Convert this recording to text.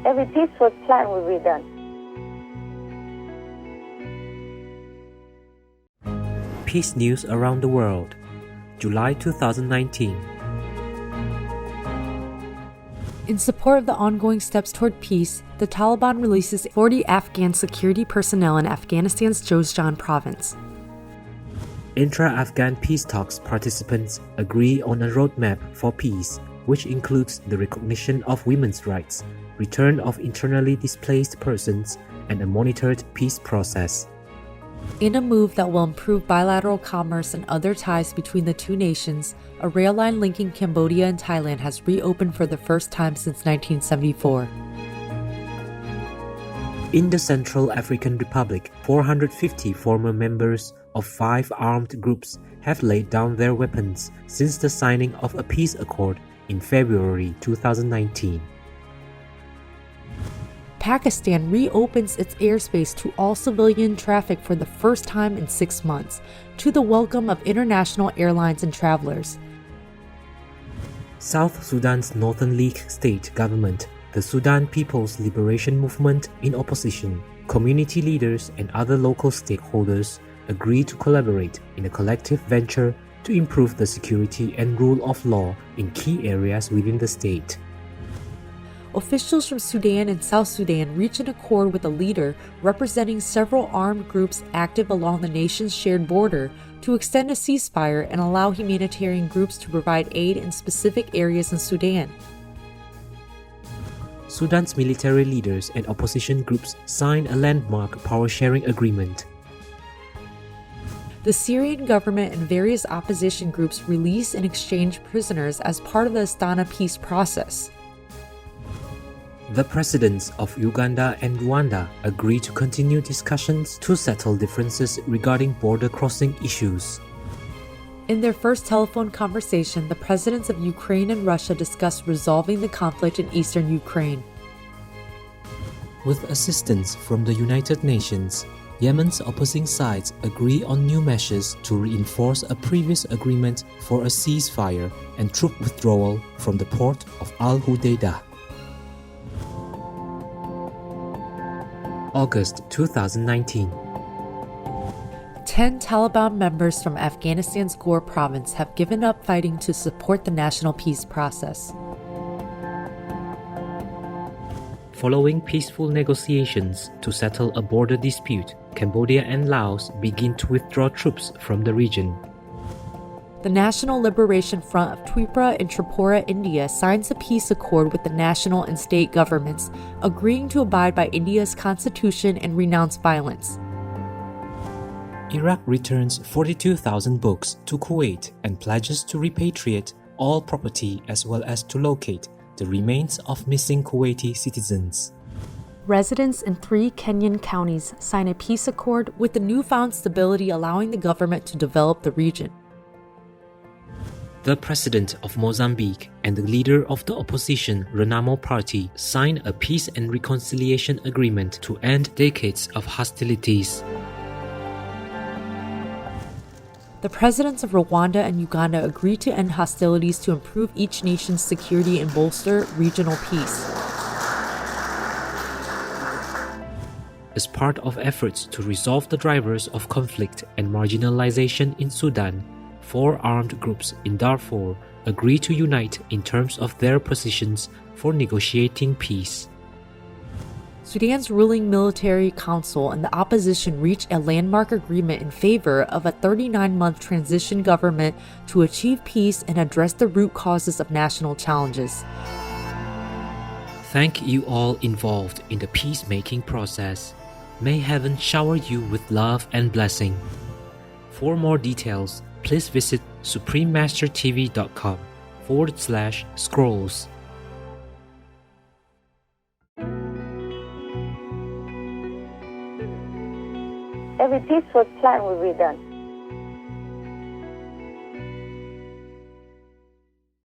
Every peaceful plan will be done. Peace News Around the World, July 2019. In support of the ongoing steps toward peace, the Taliban releases 40 Afghan security personnel in Afghanistan's Jowzjan province. Intra-Afghan peace talks participants agree on a roadmap for peace, which includes the recognition of women's rights, return of internally displaced persons, and a monitored peace process. In a move that will improve bilateral commerce and other ties between the two nations, a rail line linking Cambodia and Thailand has reopened for the first time since 1974. In the Central African Republic, 450 former members of 5 armed groups have laid down their weapons since the signing of a peace accord in February 2019. Pakistan reopens its airspace to all civilian traffic for the first time in 6 months, to the welcome of international airlines and travelers. South Sudan's Northern League state government, the Sudan People's Liberation Movement in opposition, community leaders and other local stakeholders agree to collaborate in a collective venture to improve the security and rule of law in key areas within the state. Officials from Sudan and South Sudan reached an accord with a leader representing several armed groups active along the nation's shared border to extend a ceasefire and allow humanitarian groups to provide aid in specific areas in Sudan. Sudan's military leaders and opposition groups signed a landmark power-sharing agreement. The Syrian government and various opposition groups release and exchange prisoners as part of the Astana peace process. The presidents of Uganda and Rwanda agreed to continue discussions to settle differences regarding border crossing issues. In their first telephone conversation, the presidents of Ukraine and Russia discussed resolving the conflict in eastern Ukraine. With assistance from the United Nations, Yemen's opposing sides agree on new measures to reinforce a previous agreement for a ceasefire and troop withdrawal from the port of Al-Hudaydah. August 2019. 10 Taliban members from Afghanistan's Ghor province have given up fighting to support the national peace process. Following peaceful negotiations to settle a border dispute, Cambodia and Laos begin to withdraw troops from the region. The National Liberation Front of Twipra in Tripura, India signs a peace accord with the national and state governments, agreeing to abide by India's constitution and renounce violence. Iraq returns 42,000 books to Kuwait and pledges to repatriate all property as well as to locate the remains of missing Kuwaiti citizens. Residents in 3 Kenyan counties sign a peace accord with the newfound stability allowing the government to develop the region. The president of Mozambique and the leader of the opposition Renamo party sign a peace and reconciliation agreement to end decades of hostilities. The presidents of Rwanda and Uganda agree to end hostilities to improve each nation's security and bolster regional peace. As part of efforts to resolve the drivers of conflict and marginalization in Sudan, 4 armed groups in Darfur agree to unite in terms of their positions for negotiating peace. Sudan's ruling military council and the opposition reached a landmark agreement in favor of a 39-month transition government to achieve peace and address the root causes of national challenges. Thank you all involved in the peacemaking process. May heaven shower you with love and blessing. For more details, please visit suprememastertv.com/scrolls. Every peaceful plan will be done.